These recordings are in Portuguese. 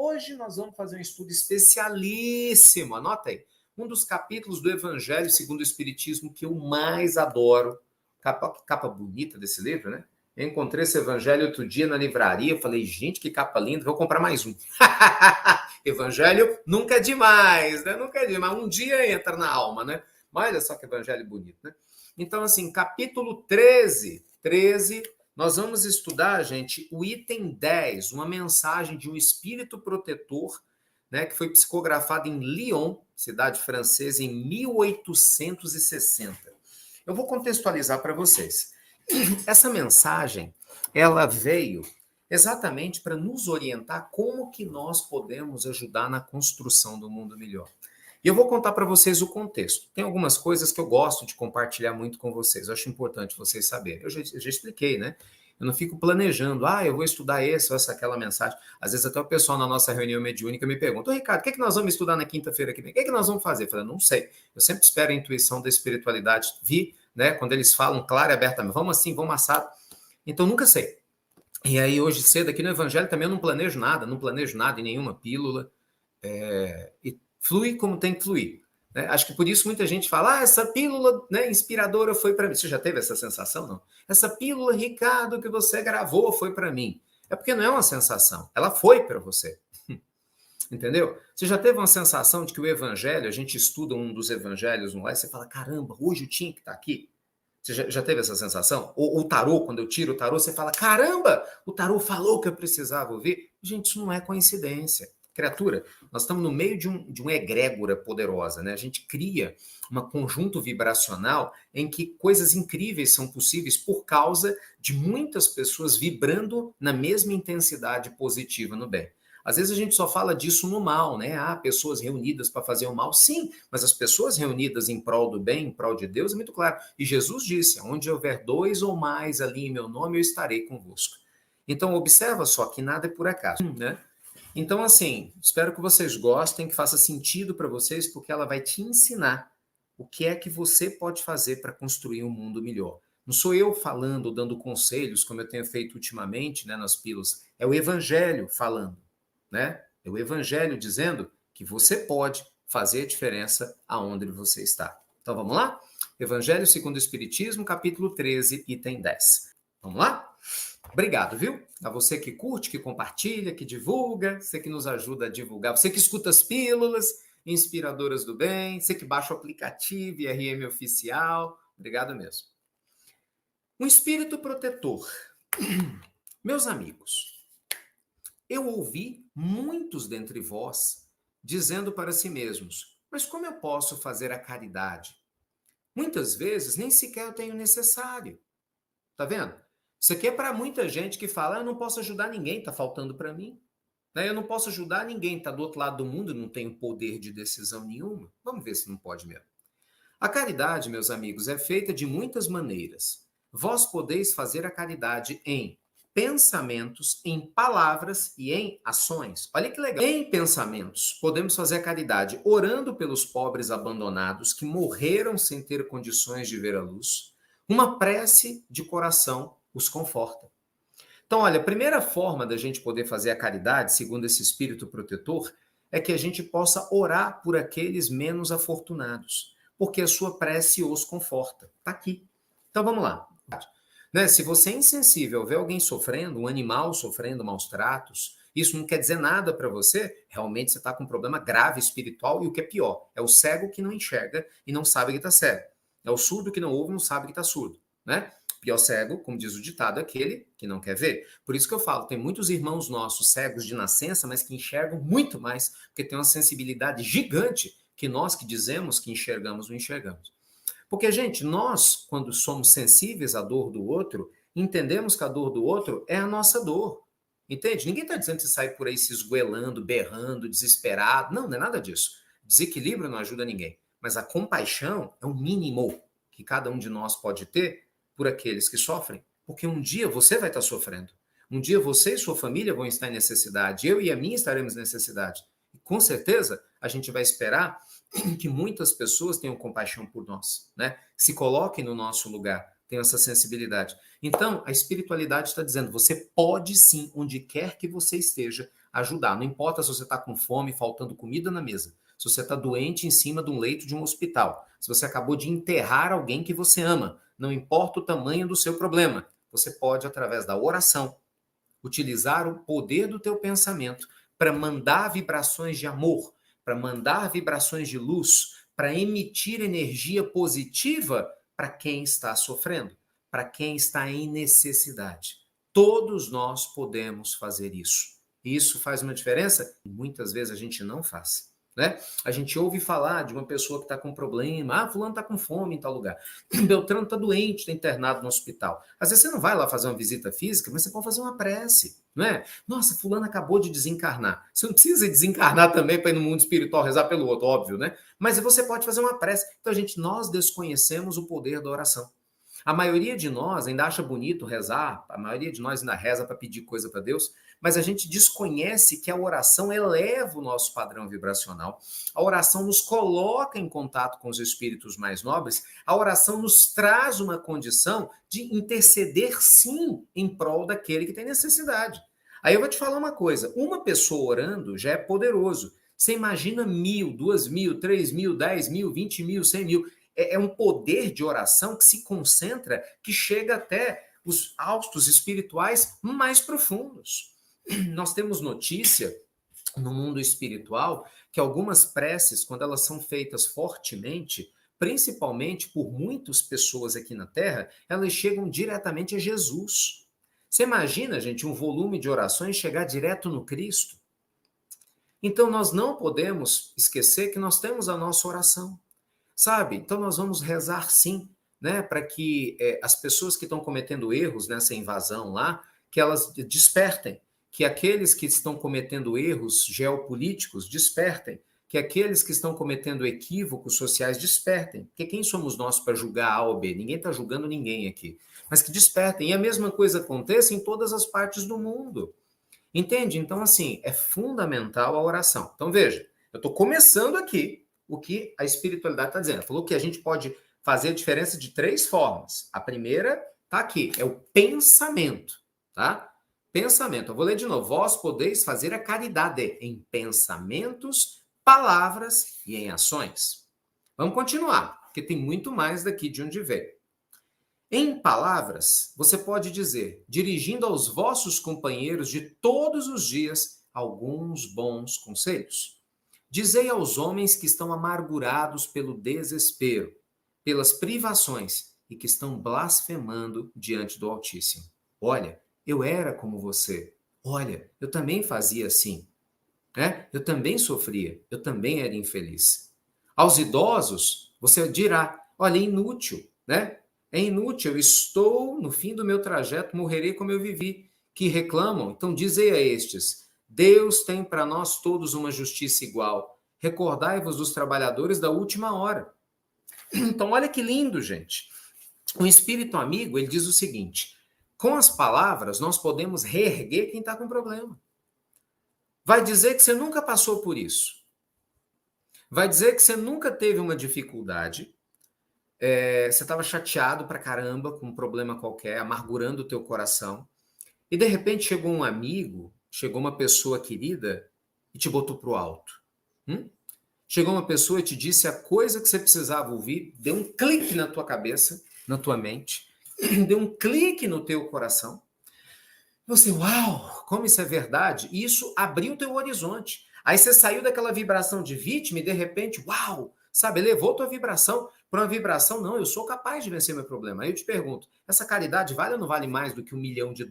hoje nós vamos fazer um estudo especialíssimo, anota aí, um dos capítulos do Evangelho segundo o Espiritismo que eu mais adoro. Capa bonita desse livro, né? Eu encontrei esse Evangelho outro dia na livraria, falei, gente, que capa linda, vou comprar mais um. Evangelho nunca é demais, né? Nunca é demais, um dia entra na alma, né? Mas olha só que Evangelho bonito, né? Então, assim, capítulo 13, nós vamos estudar, gente, o item 10, uma mensagem de um espírito protetor, né, que foi psicografado em Lyon, cidade francesa, em 1860. Eu vou contextualizar para vocês. Essa mensagem, ela veio exatamente para nos orientar como que nós podemos ajudar na construção do mundo melhor. E eu vou contar para vocês o contexto. Tem algumas coisas que eu gosto de compartilhar muito com vocês. Eu acho importante vocês saberem. Eu já expliquei, né? Eu não fico planejando, eu vou estudar essa ou aquela mensagem. Às vezes até o pessoal na nossa reunião mediúnica me pergunta, Ricardo, o que é que nós vamos estudar na quinta-feira que vem? O que é que nós vamos fazer? Eu falo, não sei. Eu sempre espero a intuição da espiritualidade vir, né? Quando eles falam claro e abertamente, vamos assim, vamos assado. Então, nunca sei. E aí, hoje cedo, aqui no Evangelho também eu não planejo nada em nenhuma pílula. E flui como tem que fluir. Né? Acho que por isso muita gente fala, essa pílula, né, inspiradora foi para mim. Você já teve essa sensação, não? Essa pílula, Ricardo, que você gravou foi para mim. É porque não é uma sensação, ela foi para você. Entendeu? Você já teve uma sensação de que o evangelho, a gente estuda um dos evangelhos no lá e você fala, caramba, hoje eu tinha que estar aqui? Você já teve essa sensação? Ou o tarô, quando eu tiro o tarô, você fala, caramba, o tarô falou que eu precisava ouvir. Gente, isso não é coincidência. Criatura, nós estamos no meio de uma egrégora poderosa, né? A gente cria um conjunto vibracional em que coisas incríveis são possíveis por causa de muitas pessoas vibrando na mesma intensidade positiva no bem. Às vezes a gente só fala disso no mal, né? Pessoas reunidas para fazer o mal. Sim, mas as pessoas reunidas em prol do bem, em prol de Deus, é muito claro. E Jesus disse, onde houver 2 ou mais ali em meu nome, eu estarei convosco. Então, observa só que nada é por acaso, né? Então, assim, espero que vocês gostem, que faça sentido para vocês, porque ela vai te ensinar o que é que você pode fazer para construir um mundo melhor. Não sou eu falando, dando conselhos, como eu tenho feito ultimamente, né, nas pílulas. É o Evangelho falando, né? É o Evangelho dizendo que você pode fazer a diferença aonde você está. Então, vamos lá? Evangelho segundo o Espiritismo, capítulo 13, item 10. Vamos lá? Obrigado, viu? A você que curte, que compartilha, que divulga, você que nos ajuda a divulgar, você que escuta as pílulas inspiradoras do bem, você que baixa o aplicativo IRM Oficial. Obrigado mesmo. Um espírito protetor. Meus amigos, eu ouvi muitos dentre vós dizendo para si mesmos, mas como eu posso fazer a caridade? Muitas vezes nem sequer eu tenho necessário. Tá vendo? Isso aqui é para muita gente que fala, eu não posso ajudar ninguém, tá faltando para mim. Eu não posso ajudar ninguém, tá do outro lado do mundo, não tenho poder de decisão nenhuma. Vamos ver se não pode mesmo. A caridade, meus amigos, é feita de muitas maneiras. Vós podeis fazer a caridade em pensamentos, em palavras e em ações. Olha que legal. Em pensamentos, podemos fazer a caridade orando pelos pobres abandonados que morreram sem ter condições de ver a luz. Uma prece de coração os conforta. Então, olha, a primeira forma da gente poder fazer a caridade, segundo esse espírito protetor, é que a gente possa orar por aqueles menos afortunados, porque a sua prece os conforta. Está aqui. Então, vamos lá. Né? Se você é insensível, ver alguém sofrendo, um animal sofrendo maus tratos, isso não quer dizer nada para você, realmente você está com um problema grave espiritual e o que é pior, é o cego que não enxerga e não sabe que está cego. É o surdo que não ouve e não sabe que está surdo, né? Pior cego, como diz o ditado, é aquele que não quer ver. Por isso que eu falo, tem muitos irmãos nossos cegos de nascença, mas que enxergam muito mais, porque tem uma sensibilidade gigante que nós que dizemos que enxergamos, não enxergamos. Porque, gente, nós, quando somos sensíveis à dor do outro, entendemos que a dor do outro é a nossa dor. Entende? Ninguém está dizendo que você sai por aí se esgoelando, berrando, desesperado. Não, não é nada disso. Desequilíbrio não ajuda ninguém. Mas a compaixão é o mínimo que cada um de nós pode ter por aqueles que sofrem. Porque um dia você vai estar sofrendo. Um dia você e sua família vão estar em necessidade. Eu e a minha estaremos em necessidade. E com certeza a gente vai esperar que muitas pessoas tenham compaixão por nós, né? Se coloquem no nosso lugar, tenham essa sensibilidade. Então, a espiritualidade está dizendo, você pode sim, onde quer que você esteja, ajudar. Não importa se você está com fome, faltando comida na mesa, se você está doente em cima de um leito de um hospital, se você acabou de enterrar alguém que você ama, não importa o tamanho do seu problema, você pode, através da oração, utilizar o poder do teu pensamento para mandar vibrações de amor, para mandar vibrações de luz, para emitir energia positiva para quem está sofrendo, para quem está em necessidade. Todos nós podemos fazer isso. E isso faz uma diferença? Muitas vezes a gente não faz. Né? A gente ouve falar de uma pessoa que está com problema, fulano está com fome em tal lugar, Beltrano está doente, está internado no hospital. Às vezes você não vai lá fazer uma visita física, mas você pode fazer uma prece, não é? Nossa, fulano acabou de desencarnar. Você não precisa desencarnar também para ir no mundo espiritual rezar pelo outro, óbvio, né? Mas você pode fazer uma prece. Então, nós desconhecemos o poder da oração. A maioria de nós ainda acha bonito rezar, a maioria de nós ainda reza para pedir coisa para Deus, mas a gente desconhece que a oração eleva o nosso padrão vibracional, a oração nos coloca em contato com os espíritos mais nobres, a oração nos traz uma condição de interceder, sim, em prol daquele que tem necessidade. Aí eu vou te falar uma coisa, uma pessoa orando já é poderoso. Você imagina 1.000, 2.000, 3.000, 10.000, 20.000, 100.000. É um poder de oração que se concentra, que chega até os altos espirituais mais profundos. Nós temos notícia no mundo espiritual que algumas preces, quando elas são feitas fortemente, principalmente por muitas pessoas aqui na Terra, elas chegam diretamente a Jesus. Você imagina, gente, um volume de orações chegar direto no Cristo? Então nós não podemos esquecer que nós temos a nossa oração. Sabe? Então nós vamos rezar sim, né, para que as pessoas que estão cometendo erros nessa invasão lá, que elas despertem, que aqueles que estão cometendo erros geopolíticos despertem, que aqueles que estão cometendo equívocos sociais despertem, porque quem somos nós para julgar A ou B? Ninguém está julgando ninguém aqui, mas que despertem, e a mesma coisa acontece em todas as partes do mundo, entende? Então assim, é fundamental a oração. Então veja, eu estou começando aqui o que a espiritualidade está dizendo. Falou que a gente pode fazer a diferença de 3 formas. A primeira está aqui, é o pensamento, tá? Pensamento. Eu vou ler de novo. Vós podeis fazer a caridade em pensamentos, palavras e em ações. Vamos continuar, porque tem muito mais daqui de onde veio. Em palavras, você pode dizer, dirigindo aos vossos companheiros de todos os dias alguns bons conselhos. Dizei aos homens que estão amargurados pelo desespero, pelas privações e que estão blasfemando diante do Altíssimo. Olha, eu era como você. Olha, eu também fazia assim. Né? Eu também sofria. Eu também era infeliz. Aos idosos, você dirá, olha, é inútil, né? É inútil, eu estou no fim do meu trajeto, morrerei como eu vivi. Que reclamam, então dizei a estes, Deus tem para nós todos uma justiça igual. Recordai-vos dos trabalhadores da última hora. Então, olha que lindo, gente. O espírito amigo, ele diz o seguinte, com as palavras, nós podemos reerguer quem está com problema. Vai dizer que você nunca passou por isso. Vai dizer que você nunca teve uma dificuldade, você estava chateado pra caramba com um problema qualquer, amargurando o teu coração, e de repente chegou um amigo, chegou uma pessoa querida e te botou pro alto. Chegou uma pessoa e te disse a coisa que você precisava ouvir, deu um clique na tua cabeça, na tua mente, deu um clique no teu coração. Você, uau, como isso é verdade? E isso abriu o teu horizonte. Aí você saiu daquela vibração de vítima e de repente, uau, sabe, elevou tua vibração para uma vibração, não, eu sou capaz de vencer meu problema. Aí eu te pergunto, essa caridade vale ou não vale mais do que $1 milhão de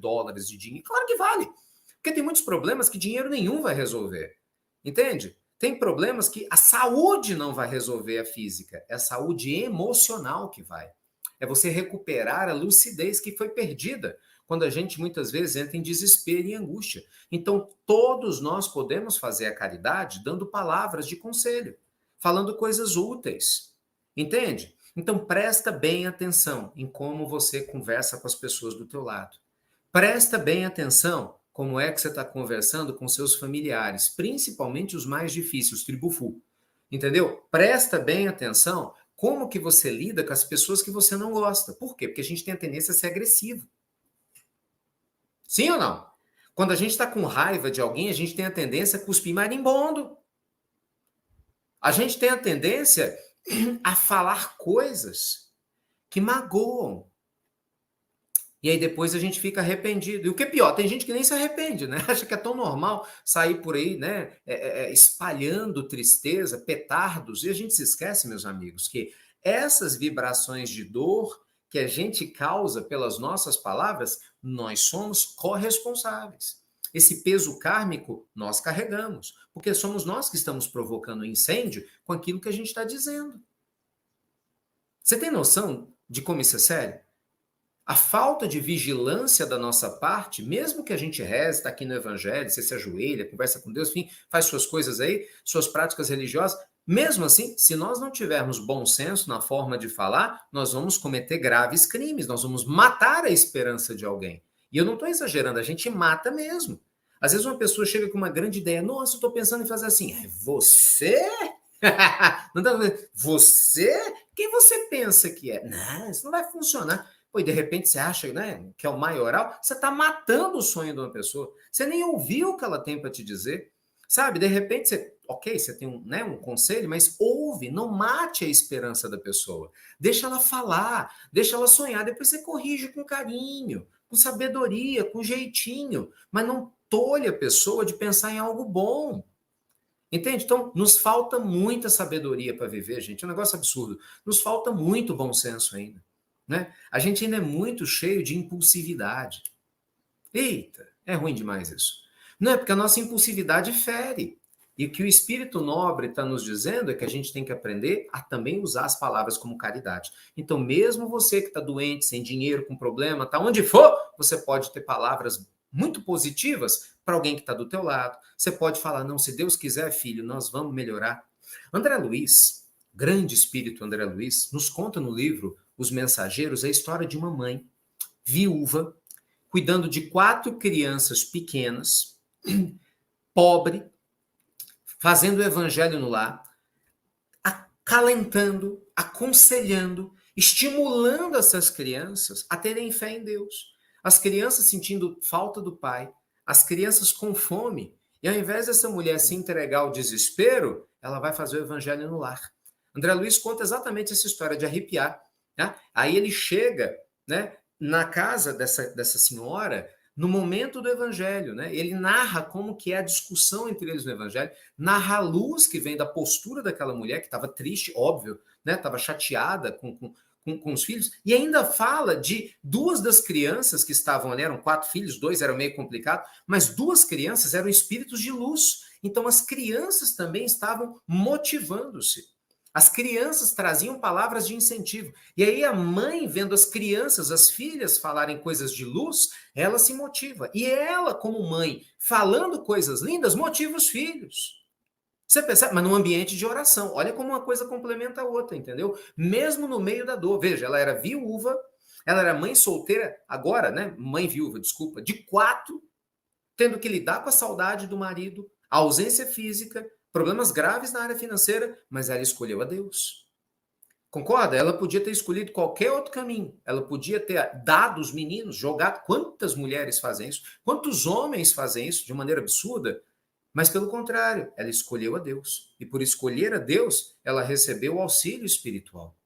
dinheiro? Claro que vale, porque tem muitos problemas que dinheiro nenhum vai resolver, entende? Tem problemas que a saúde não vai resolver a física, é a saúde emocional que vai. É você recuperar a lucidez que foi perdida quando a gente muitas vezes entra em desespero e angústia. Então, todos nós podemos fazer a caridade dando palavras de conselho, falando coisas úteis. Entende? Então, presta bem atenção em como você conversa com as pessoas do teu lado. Presta bem atenção como é que você está conversando com seus familiares, principalmente os mais difíceis, os tribufu. Entendeu? Presta bem atenção como que você lida com as pessoas que você não gosta. Por quê? Porque a gente tem a tendência a ser agressivo. Sim ou não? Quando a gente está com raiva de alguém, a gente tem a tendência a cuspir marimbondo. A gente tem a tendência a falar coisas que magoam. E aí depois a gente fica arrependido. E o que é pior, tem gente que nem se arrepende, né? Acha que é tão normal sair por aí, né? Espalhando tristeza, petardos. E a gente se esquece, meus amigos, que essas vibrações de dor que a gente causa pelas nossas palavras, nós somos corresponsáveis. Esse peso kármico nós carregamos, porque somos nós que estamos provocando incêndio com aquilo que a gente está dizendo. Você tem noção de como isso é sério? A falta de vigilância da nossa parte, mesmo que a gente reze, está aqui no Evangelho, você se ajoelha, conversa com Deus, enfim, faz suas coisas aí, suas práticas religiosas, mesmo assim, se nós não tivermos bom senso na forma de falar, nós vamos cometer graves crimes, nós vamos matar a esperança de alguém. E eu não estou exagerando, a gente mata mesmo. Às vezes uma pessoa chega com uma grande ideia, nossa, eu estou pensando em fazer assim. Você? Não tá, você? Quem você pensa que é? Não, isso não vai funcionar. Pô, e de repente você acha, né, que é o maioral, você está matando o sonho de uma pessoa. Você nem ouviu o que ela tem para te dizer. Sabe, de repente você, ok, você tem um conselho, mas ouve, não mate a esperança da pessoa. Deixa ela falar, deixa ela sonhar, depois você corrige com carinho, com sabedoria, com jeitinho, mas não tolhe a pessoa de pensar em algo bom. Entende? Então, nos falta muita sabedoria para viver, gente. É um negócio absurdo. Nos falta muito bom senso ainda. Né? A gente ainda é muito cheio de impulsividade. Eita, é ruim demais isso. Não é porque a nossa impulsividade fere. E o que o espírito nobre está nos dizendo é que a gente tem que aprender a também usar as palavras como caridade. Então, mesmo você que está doente, sem dinheiro, com problema, tá onde for, você pode ter palavras muito positivas para alguém que está do teu lado. Você pode falar, não, se Deus quiser, filho, nós vamos melhorar. André Luiz, grande espírito André Luiz, nos conta no livro Os Mensageiros a história de uma mãe viúva, cuidando de 4 crianças pequenas, pobre, fazendo o evangelho no lar, acalentando, aconselhando, estimulando essas crianças a terem fé em Deus. As crianças sentindo falta do pai, as crianças com fome, e ao invés dessa mulher se entregar ao desespero, ela vai fazer o evangelho no lar. André Luiz conta exatamente essa história de arrepiar. Né? Aí ele chega, né, na casa dessa senhora, no momento do evangelho, né? Ele narra como que é a discussão entre eles no evangelho, narra a luz que vem da postura daquela mulher que estava triste, óbvio, né? Estava chateada com os filhos, e ainda fala de 2 das crianças que estavam ali, eram 4 filhos, 2 eram meio complicado, mas 2 crianças eram espíritos de luz. Então as crianças também estavam motivando-se. As crianças traziam palavras de incentivo. E aí a mãe, vendo as crianças, as filhas falarem coisas de luz, ela se motiva. E ela, como mãe, falando coisas lindas, motiva os filhos. Você percebe? Mas num ambiente de oração. Olha como uma coisa complementa a outra, entendeu? Mesmo no meio da dor. Veja, ela era viúva, ela era mãe solteira, agora, né? Mãe viúva, desculpa, de 4, tendo que lidar com a saudade do marido, a ausência física, problemas graves na área financeira, mas ela escolheu a Deus. Concorda? Ela podia ter escolhido qualquer outro caminho. Ela podia ter dado os meninos, jogado. Quantas mulheres fazem isso? Quantos homens fazem isso de maneira absurda? Mas, pelo contrário, ela escolheu a Deus. E por escolher a Deus, ela recebeu o auxílio espiritual.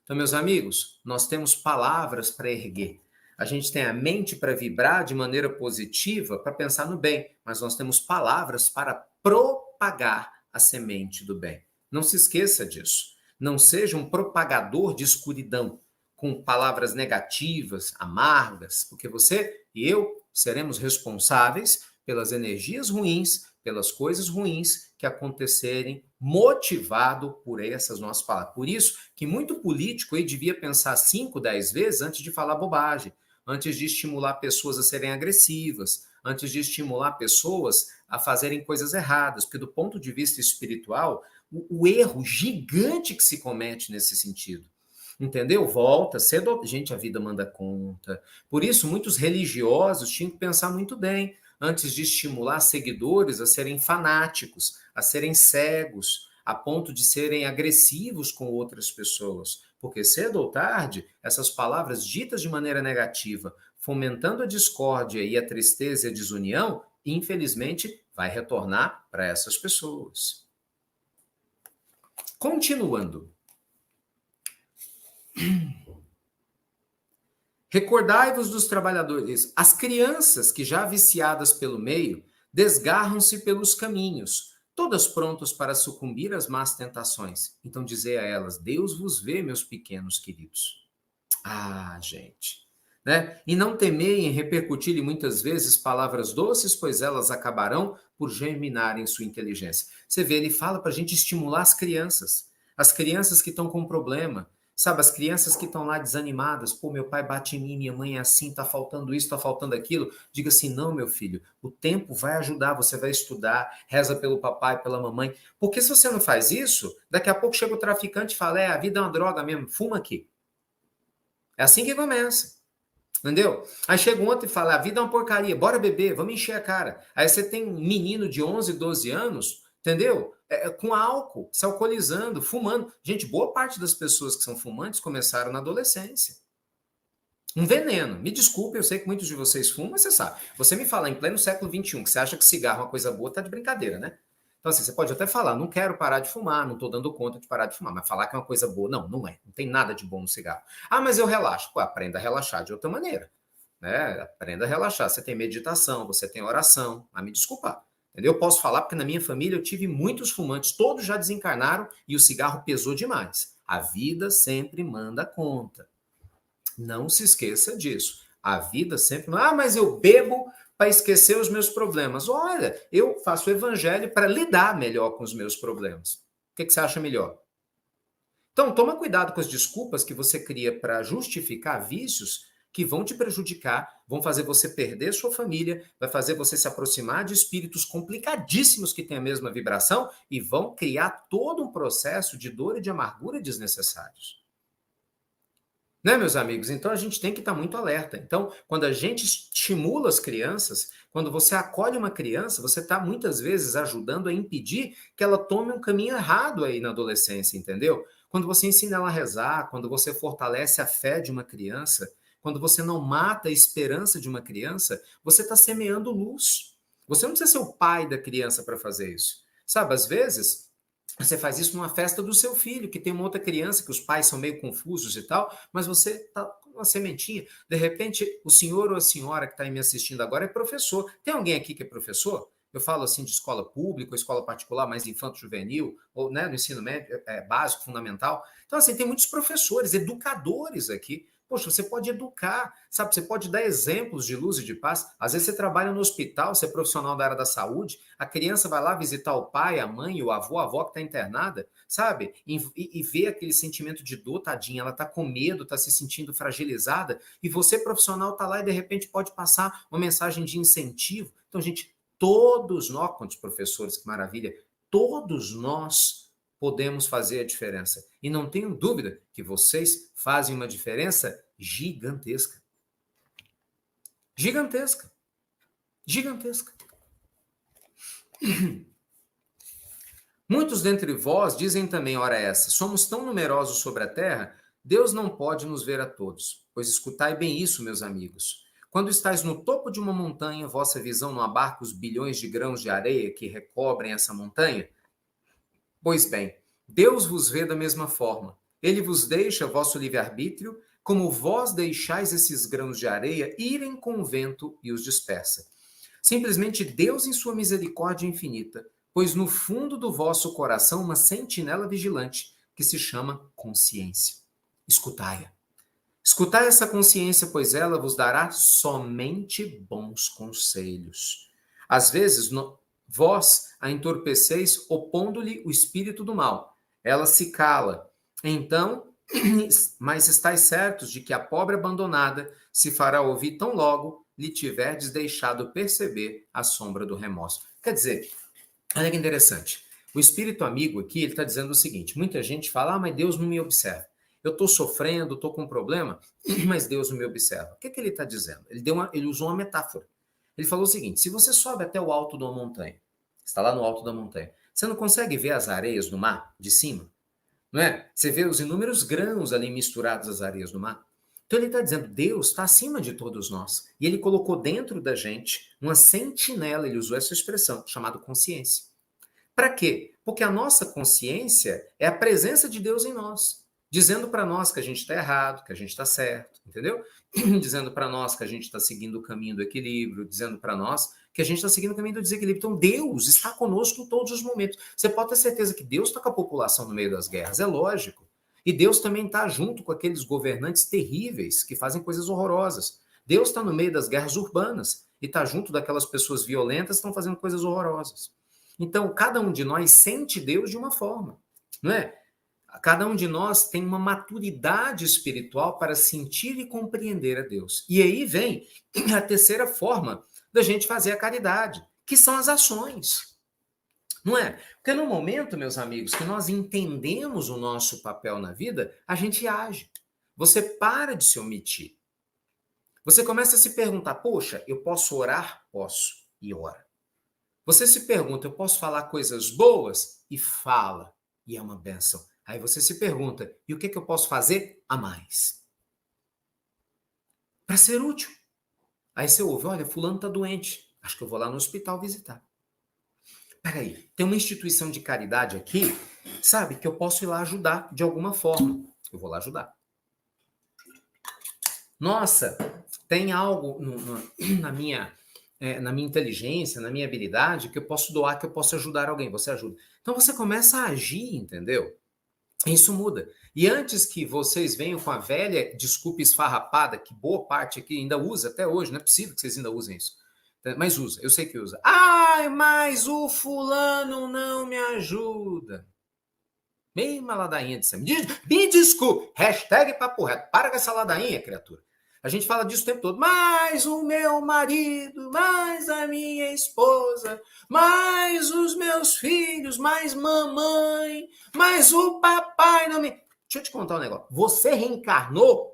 Então, meus amigos, nós temos palavras para erguer. A gente tem a mente para vibrar de maneira positiva, para pensar no bem, mas nós temos palavras para propagar a semente do bem. Não se esqueça disso. Não seja um propagador de escuridão, com palavras negativas, amargas, porque você e eu seremos responsáveis pelas energias ruins, pelas coisas ruins que acontecerem, motivado por essas nossas palavras. Por isso que muito político aí devia pensar 5, 10 vezes antes de falar bobagem, antes de estimular pessoas a serem agressivas, antes de estimular pessoas a fazerem coisas erradas, porque do ponto de vista espiritual, o erro gigante que se comete nesse sentido. Entendeu? Volta, cedo. Gente, a vida manda conta. Por isso, muitos religiosos tinham que pensar muito bem antes de estimular seguidores a serem fanáticos, a serem cegos, a ponto de serem agressivos com outras pessoas. Porque cedo ou tarde, essas palavras ditas de maneira negativa, fomentando a discórdia e a tristeza e a desunião, infelizmente vai retornar para essas pessoas. Continuando. Recordai-vos dos trabalhadores. As crianças que já viciadas pelo meio desgarram-se pelos caminhos, todas prontas para sucumbir às más tentações. Então dizei a elas: Deus vos vê, meus pequenos queridos. Ah, gente. Né? E não temei em repercutir-lhe muitas vezes palavras doces, pois elas acabarão por germinar em sua inteligência. Você vê, ele fala para a gente estimular as crianças que estão com problema, sabe, as crianças que estão lá desanimadas, pô, meu pai bate em mim, minha mãe é assim, tá faltando isso, tá faltando aquilo. Diga assim, não, meu filho, o tempo vai ajudar, você vai estudar, reza pelo papai, pela mamãe, porque se você não faz isso, daqui a pouco chega o traficante e fala, a vida é uma droga mesmo, fuma aqui. É assim que começa. Entendeu? Aí chega um outro e fala, a vida é uma porcaria, bora beber, vamos encher a cara. Aí você tem um menino de 11, 12 anos, entendeu? Com álcool, se alcoolizando, fumando. Gente, boa parte das pessoas que são fumantes começaram na adolescência. Um veneno. Me desculpe, eu sei que muitos de vocês fumam, mas você sabe. Você me fala em pleno século XXI que você acha que cigarro é uma coisa boa, tá de brincadeira, né? Então, assim, você pode até falar, não quero parar de fumar, não estou dando conta de parar de fumar, mas falar que é uma coisa boa, não, não é. Não tem nada de bom no cigarro. Ah, mas eu relaxo. Pô, aprenda a relaxar de outra maneira. Né? Aprenda a relaxar. Você tem meditação, você tem oração, mas me desculpar. Entendeu? Eu posso falar porque na minha família eu tive muitos fumantes, todos já desencarnaram e o cigarro pesou demais. A vida sempre manda conta. Não se esqueça disso. A vida sempre... Ah, mas eu bebo para esquecer os meus problemas. Olha, eu faço o evangelho para lidar melhor com os meus problemas. O que você acha melhor? Então, toma cuidado com as desculpas que você cria para justificar vícios que vão te prejudicar, vão fazer você perder sua família, vai fazer você se aproximar de espíritos complicadíssimos que têm a mesma vibração e vão criar todo um processo de dor e de amargura desnecessários. Né, meus amigos? Então a gente tem que estar muito alerta. Então, quando a gente estimula as crianças, quando você acolhe uma criança, você está muitas vezes ajudando a impedir que ela tome um caminho errado aí na adolescência, entendeu? Quando você ensina ela a rezar, quando você fortalece a fé de uma criança, quando você não mata a esperança de uma criança, você está semeando luz. Você não precisa ser o pai da criança para fazer isso. Sabe, às vezes você faz isso numa festa do seu filho, que tem uma outra criança, que os pais são meio confusos e tal, mas você está com uma sementinha. De repente, o senhor ou a senhora que está me assistindo agora é professor. Tem alguém aqui que é professor? Eu falo assim de escola pública, ou escola particular, mais infanto-juvenil, ou né, no ensino médio, básico, fundamental. Então, assim, tem muitos professores, educadores aqui. Poxa, você pode educar, sabe? Você pode dar exemplos de luz e de paz. Às vezes você trabalha no hospital, você é profissional da área da saúde, a criança vai lá visitar o pai, a mãe, o avô, a avó que está internada, sabe? E vê aquele sentimento de dor, tadinha, ela está com medo, está se sentindo fragilizada, e você, profissional, está lá e de repente pode passar uma mensagem de incentivo. Então, gente, todos nós, quantos professores, que maravilha, todos nós podemos fazer a diferença. E não tenho dúvida que vocês fazem uma diferença gigantesca. Gigantesca. Gigantesca. Muitos dentre vós dizem também, ora essa, somos tão numerosos sobre a terra, Deus não pode nos ver a todos. Pois escutai bem isso, meus amigos. Quando estáis no topo de uma montanha, vossa visão não abarca os bilhões de grãos de areia que recobrem essa montanha? Pois bem, Deus vos vê da mesma forma. Ele vos deixa vosso livre-arbítrio, como vós deixais esses grãos de areia irem com o vento e os dispersa. Simplesmente Deus, em sua misericórdia infinita, pôs no fundo do vosso coração uma sentinela vigilante que se chama consciência. Escutai-a. Escutai essa consciência, pois ela vos dará somente bons conselhos. Às vezes, vós a entorpeceis opondo-lhe o espírito do mal. Ela se cala. Então, mas estáis certos de que a pobre abandonada se fará ouvir tão logo lhe tiverdes deixado perceber a sombra do remorso. Quer dizer, olha que interessante. O espírito amigo aqui, ele está dizendo o seguinte, muita gente fala, mas Deus não me observa. Eu estou sofrendo, estou com um problema, mas Deus não me observa. O que ele está dizendo? Ele usou uma metáfora. Ele falou o seguinte, se você sobe até o alto de uma montanha, está lá no alto da montanha, você não consegue ver as areias do mar de cima? Não é? Você vê os inúmeros grãos ali misturados às areias do mar? Então ele está dizendo, Deus está acima de todos nós. E ele colocou dentro da gente uma sentinela, ele usou essa expressão, chamada consciência. Para quê? Porque a nossa consciência é a presença de Deus em nós, dizendo para nós que a gente está errado, que a gente está certo, entendeu? Dizendo para nós que a gente está seguindo o caminho do equilíbrio, dizendo para nós que a gente está seguindo o caminho do desequilíbrio. Então Deus está conosco em todos os momentos. Você pode ter certeza que Deus está com a população no meio das guerras, é lógico. E Deus também está junto com aqueles governantes terríveis que fazem coisas horrorosas. Deus está no meio das guerras urbanas e está junto daquelas pessoas violentas que estão fazendo coisas horrorosas. Então, cada um de nós sente Deus de uma forma, não é? Cada um de nós tem uma maturidade espiritual para sentir e compreender a Deus. E aí vem a terceira forma da gente fazer a caridade, que são as ações. Não é? Porque no momento, meus amigos, que nós entendemos o nosso papel na vida, a gente age. Você para de se omitir. Você começa a se perguntar, poxa, eu posso orar? Posso. E ora. Você se pergunta, eu posso falar coisas boas? E fala. E é uma bênção. Aí você se pergunta, e o que eu posso fazer a mais? Para ser útil. Aí você ouve, olha, fulano está doente. Acho que eu vou lá no hospital visitar. Peraí, tem uma instituição de caridade aqui, sabe, que eu posso ir lá ajudar de alguma forma. Eu vou lá ajudar. Nossa, tem algo na minha inteligência, na minha habilidade, que eu posso doar, que eu posso ajudar alguém. Você ajuda. Então você começa a agir, entendeu? Isso muda. E antes que vocês venham com a velha desculpa esfarrapada, que boa parte aqui ainda usa até hoje, não é possível que vocês ainda usem isso. Mas usa, eu sei que usa. Ai, mas o fulano não me ajuda. Mesma ladainha de sempre. Me desculpe. Hashtag papo reto. Para com essa ladainha, criatura. A gente fala disso o tempo todo. Mas o meu marido, mais a minha esposa, mais os meus filhos, mais mamãe, mais o papai não me... Deixa eu te contar um negócio. Você reencarnou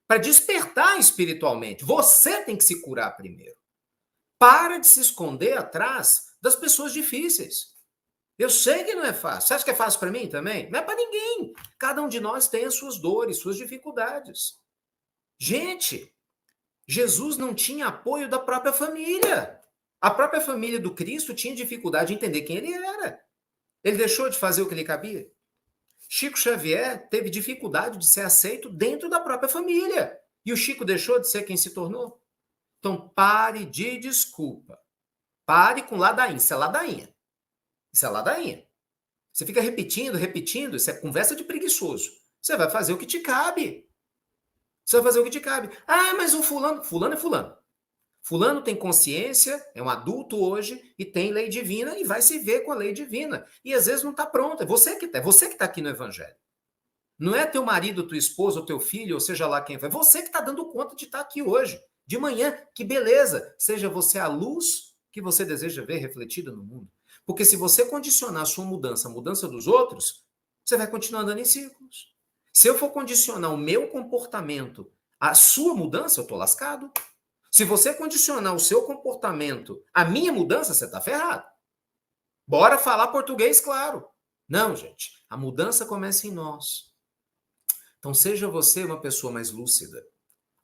para despertar espiritualmente. Você tem que se curar primeiro. Para de se esconder atrás das pessoas difíceis. Eu sei que não é fácil. Você acha que é fácil para mim também? Não é para ninguém. Cada um de nós tem as suas dores, suas dificuldades. Gente, Jesus não tinha apoio da própria família. A própria família do Cristo tinha dificuldade de entender quem ele era. Ele deixou de fazer o que lhe cabia. Chico Xavier teve dificuldade de ser aceito dentro da própria família. E o Chico deixou de ser quem se tornou. Então, pare de desculpa. Pare com ladainha. Isso é ladainha. Isso é ladainha. Você fica repetindo, isso é conversa de preguiçoso. Você vai fazer o que te cabe. Você vai fazer o que te cabe. Ah, mas o fulano... Fulano é fulano. Fulano tem consciência, é um adulto hoje e tem lei divina e vai se ver com a lei divina. E às vezes não está pronto. É você que está aqui no evangelho. Não é teu marido, tua esposa, ou teu filho, ou seja lá quem foi. É você que está dando conta de estar aqui hoje. De manhã, que beleza! Seja você a luz que você deseja ver refletida no mundo. Porque se você condicionar a sua mudança, a mudança dos outros, você vai continuar andando em círculos. Se eu for condicionar o meu comportamento à sua mudança, eu estou lascado. Se você condicionar o seu comportamento à minha mudança, você está ferrado. Bora falar português, claro. Não, gente. A mudança começa em nós. Então, seja você uma pessoa mais lúcida.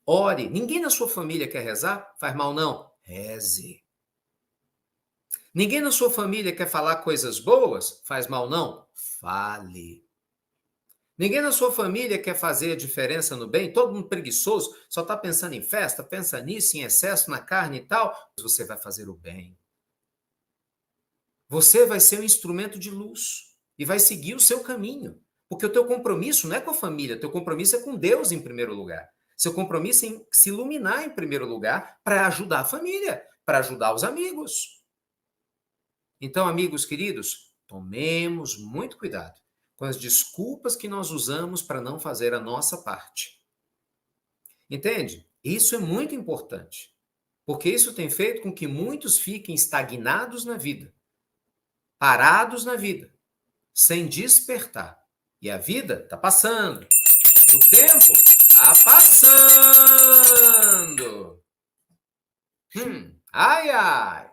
Ore. Ninguém na sua família quer rezar? Faz mal, não? Reze. Ninguém na sua família quer falar coisas boas? Faz mal, não? Fale. Ninguém na sua família quer fazer a diferença no bem? Todo mundo preguiçoso, só está pensando em festa, pensa nisso, em excesso, na carne e tal. Você vai fazer o bem. Você vai ser um instrumento de luz e vai seguir o seu caminho. Porque o teu compromisso não é com a família, o teu compromisso é com Deus em primeiro lugar. Seu compromisso é em se iluminar em primeiro lugar para ajudar a família, para ajudar os amigos. Então, amigos queridos, tomemos muito cuidado com as desculpas que nós usamos para não fazer a nossa parte. Entende? Isso é muito importante, porque isso tem feito com que muitos fiquem estagnados na vida, parados na vida, sem despertar. E a vida está passando, o tempo está passando. Ai, ai.